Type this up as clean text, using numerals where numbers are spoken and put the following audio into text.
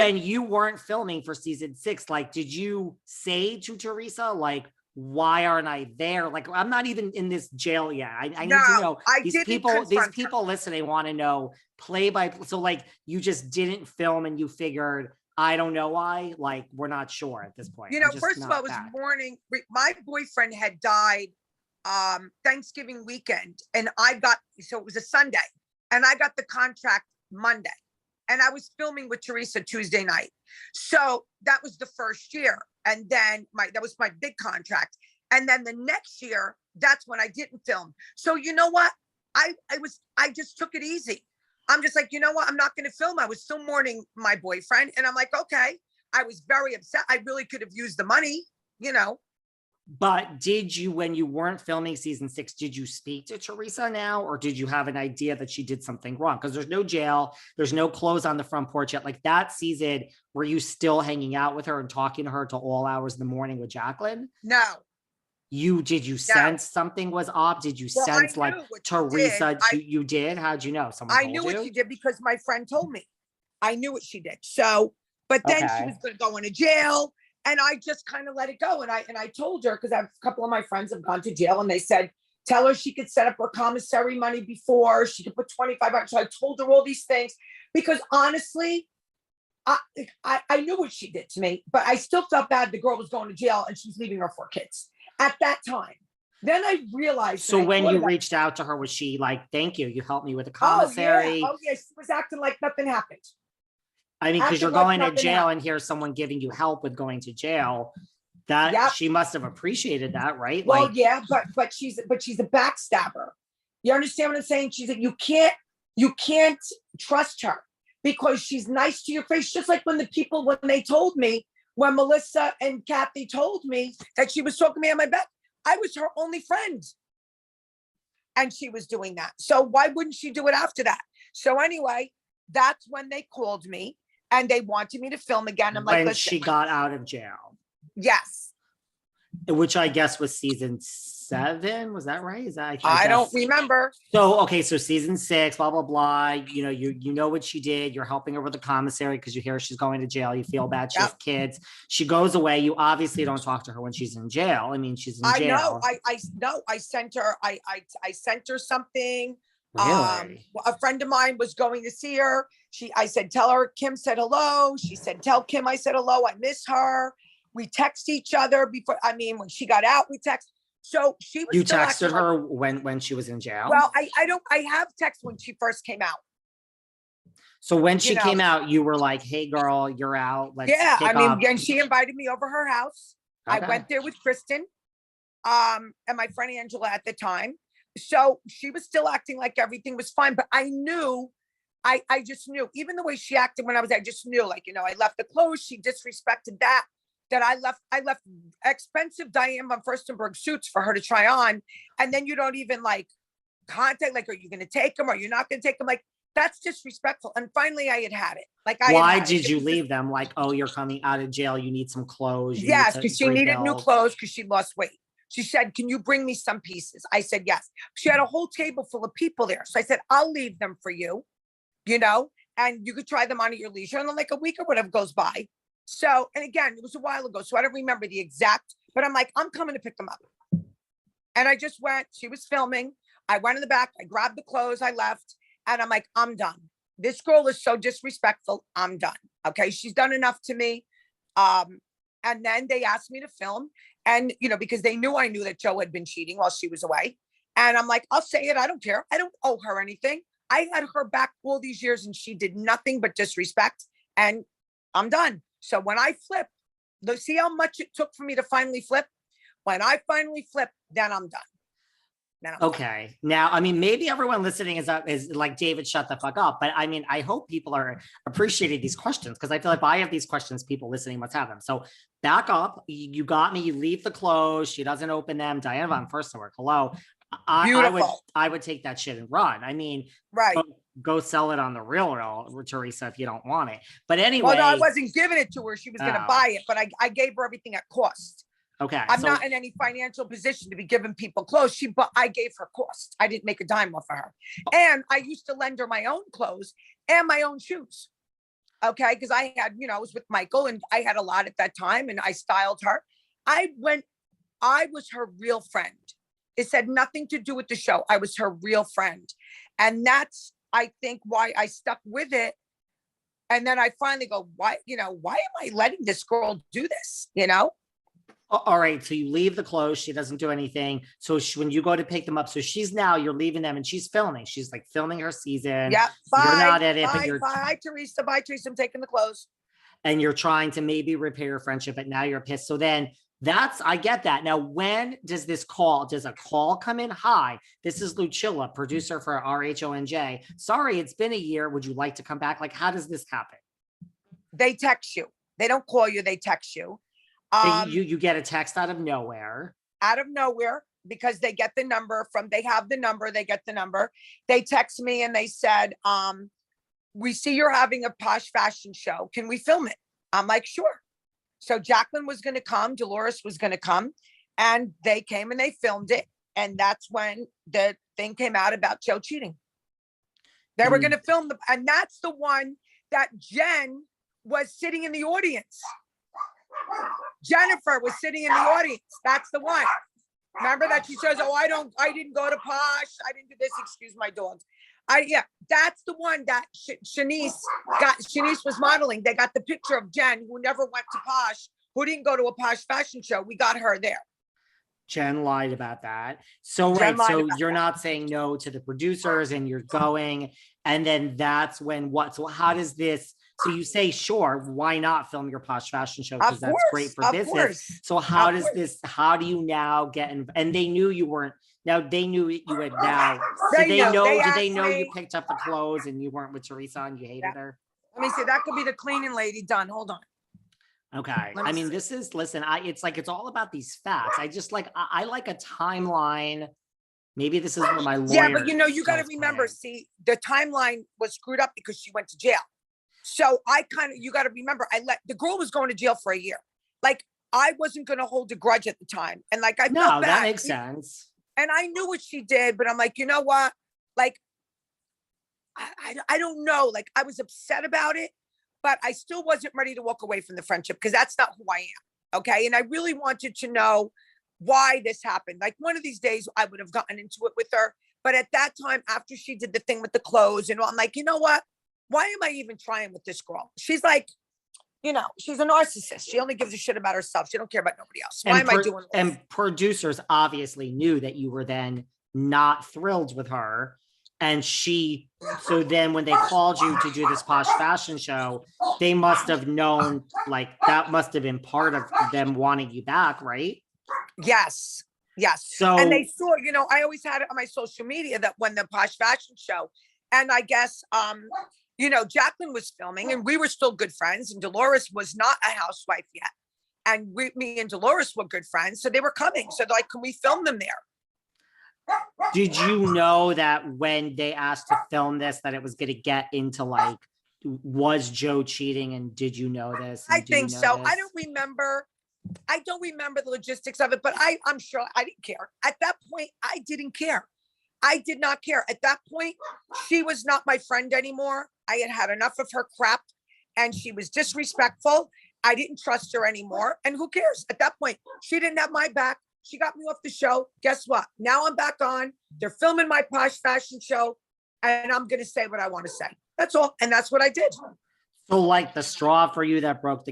when you weren't filming for season 6, like, did you say to Teresa, like, why aren't I there? Like, I'm not even in this jail yet. I need to know. These people listening want to know play by. So like, you just didn't film and you figured, I don't know why. Like, we're not sure at this point. You know, first of all, it was morning. My boyfriend had died Thanksgiving weekend, and so it was a Sunday, and I got the contract Monday, and I was filming with Teresa Tuesday night. So that was the first year. And then that was my big contract. And then the next year, that's when I didn't film. So you know what? I just took it easy. I'm just like, you know what? I'm not going to film. I was still mourning my boyfriend. And I'm like, okay. I was very upset. I really could have used the money, you know. But did you, when you weren't filming season 6, did you speak to Teresa now? Or did you have an idea that she did something wrong? Because there's no jail. There's no clothes on the front porch yet. Like that season, were you still hanging out with her and talking to her till all hours in the morning with Jacqueline? No. Did you sense something was off? Did you sense like Teresa, you did? How'd you know? Someone told you? I knew what she did because my friend told me. I knew what she did. So, but then she was going to go into jail. And I just kind of let it go. And I told her, because a couple of my friends have gone to jail, and they said, tell her she could set up her commissary money before, she could put 25 bucks. So I told her all these things because honestly, I knew what she did to me, but I still felt bad. The girl was going to jail and she's leaving her 4 kids at that time. Then I realized. So when you reached out to her, was she like, thank you, you helped me with the commissary? Oh yeah, she was acting like nothing happened. I mean, because you're going to jail and here's someone giving you help with going to jail. That she must have appreciated that, right? Well, like, yeah, but she's a backstabber. You understand what I'm saying? She's like, you can't trust her because she's nice to your face. Just like when Melissa and Kathy told me that she was talking to me on my bed, I was her only friend. And she was doing that. So why wouldn't she do it after that? So anyway, that's when they called me. And they wanted me to film again. I'm like, when she got out of jail. Yes. Which I guess was season 7. Was that right? Is that I don't remember. So okay, so season 6, blah blah blah. You know, you know what she did. You're helping her with the commissary because you hear she's going to jail. You feel bad. She has kids. She goes away. You obviously don't talk to her when she's in jail. I mean, she's in jail. I know. I sent her. I sent her something. Really? A friend of mine was going to see her. I said, tell her Kim said hello. She said, tell Kim I said hello. I miss her. We text each other when she got out, we text. So she was. You texted her when she was in jail? Well, I have text when she first came out. So when she came out, you were like, hey girl, you're out. Let's and she invited me over her house. Okay. I went there with Kristen, and my friend Angela at the time. So she was still acting like everything was fine, but I knew, I just knew, even the way she acted when I was there, I just knew, like, you know, I left the clothes, she disrespected that I left expensive Diane von Furstenberg suits for her to try on. And then you don't even like contact, like, are you going to take them? Or you're not going to take them? Like, that's disrespectful. And finally I had it. Like, why did you leave them? Like, oh, you're coming out of jail. You need some clothes. Yes, because she needed new clothes because she lost weight. She said, can you bring me some pieces? I said, yes. She had a whole table full of people there. So I said, I'll leave them for you, you know, and you could try them on at your leisure. And then like a week or whatever goes by. So, and again, it was a while ago, so I don't remember the exact, but I'm like, I'm coming to pick them up. And I just went, she was filming. I went in the back, I grabbed the clothes, I left, and I'm like, I'm done. This girl is so disrespectful. I'm done. Okay. She's done enough to me. And then they asked me to film. And, you know, because they knew I knew that Joe had been cheating while she was away. And I'm like, I'll say it. I don't care. I don't owe her anything. I had her back all these years and she did nothing but disrespect. And I'm done. So when I flip, see how much it took for me to finally flip? When I finally flip, then I'm done. Okay. Now, I mean, maybe everyone listening is like, David, shut the fuck up. But I mean, I hope people are appreciating these questions because I feel like if I have these questions, people listening must have them. So back up. You got me. You leave the clothes. She doesn't open them. Diane von Furstenberg. Hello. I would take that shit and run. I mean, right. Go sell it on the real Teresa if you don't want it. But anyway. Well, no, I wasn't giving it to her. She was going to buy it, but I gave her everything at cost. Okay. I'm not in any financial position to be giving people clothes. But I gave her cost. I didn't make a dime off of her. And I used to lend her my own clothes and my own shoes. Okay. Cause I had, I was with Michael and I had a lot at that time and I styled her. I was her real friend. It had nothing to do with the show. I was her real friend. And that's, I think, why I stuck with it. And then I finally go, why am I letting this girl do this? All right. So you leave the clothes. She doesn't do anything. So when you go to pick them up, so you're leaving them and she's filming. She's like filming her season. Yeah. Bye. You're not at it, bye, but you're. Bye, Teresa. Bye, Teresa. I'm taking the clothes. And you're trying to maybe repair your friendship, but now you're pissed. So then I get that. Now, when does a call come in? Hi, this is Lucilla, producer for RHONJ. Sorry, it's been a year. Would you like to come back? Like, how does this happen? They text you. They don't call you. They text you. You get a text out of nowhere. Because they get the number they have the number. They text me and they said, we see you're having a posh fashion show. Can we film it? I'm like, sure. So Jacqueline was going to come, Dolores was going to come, and they came and they filmed it. And that's when the thing came out about Joe cheating. They were going to film and that's the one that Jen was sitting in the audience. Jennifer was sitting in the audience. That's the one. Remember that she says, oh, I didn't go to posh. I didn't do this. Excuse my dogs. That's the one that Shanice was modeling. They got the picture of Jen, who never went to posh, who didn't go to a posh fashion show. We got her there. Jen lied about that. So, right. So you're not saying no to the producers and you're going. And then that's when what? So how does this? So you say, sure, why not film your posh fashion show? Because that's great for business. So how do you now get in? And they knew you weren't. Now they knew you had now. Did they know you picked up the clothes and you weren't with Teresa and you hated her? Let me see. That could be the cleaning lady done. Hold on. Okay. I mean, it's all about these facts. I like a timeline. Maybe this is where my lawyer. Yeah, but you got to remember, see, the timeline was screwed up because she went to jail. So you got to remember, the girl was going to jail for a year. Like, I wasn't going to hold a grudge at the time. And like, I felt bad. That makes sense. And I knew what she did, but I'm like, you know what? Like, I don't know. Like, I was upset about it, but I still wasn't ready to walk away from the friendship because that's not who I am. Okay. And I really wanted to know why this happened. Like, one of these days I would have gotten into it with her. But at that time, after she did the thing with the clothes and all, I'm like, you know what? Why am I even trying with this girl? She's like, she's a narcissist. She only gives a shit about herself. She don't care about nobody else. Why am I doing this? And producers obviously knew that you were then not thrilled with her. And so then when they called you to do this posh fashion show, they must have known, like, that must have been part of them wanting you back, right? Yes. So, and they saw, I always had it on my social media that when the posh fashion show, and I guess, Jacqueline was filming and we were still good friends and Dolores was not a housewife yet. And me and Dolores were good friends. So they were coming. So they're like, can we film them there? Did you know that when they asked to film this, that it was going to get into like, was Joe cheating? And did you know this? I think so. I don't remember the logistics of it, but I'm sure I didn't care. At that point, I didn't care. I did not care. At that point, she was not my friend anymore. I had had enough of her crap and she was disrespectful. I didn't trust her anymore. And who cares? At that point, she didn't have my back. She got me off the show. Guess what? Now I'm back on. They're filming my posh fashion show and I'm going to say what I want to say. That's all. And that's what I did. So like the straw for you that broke the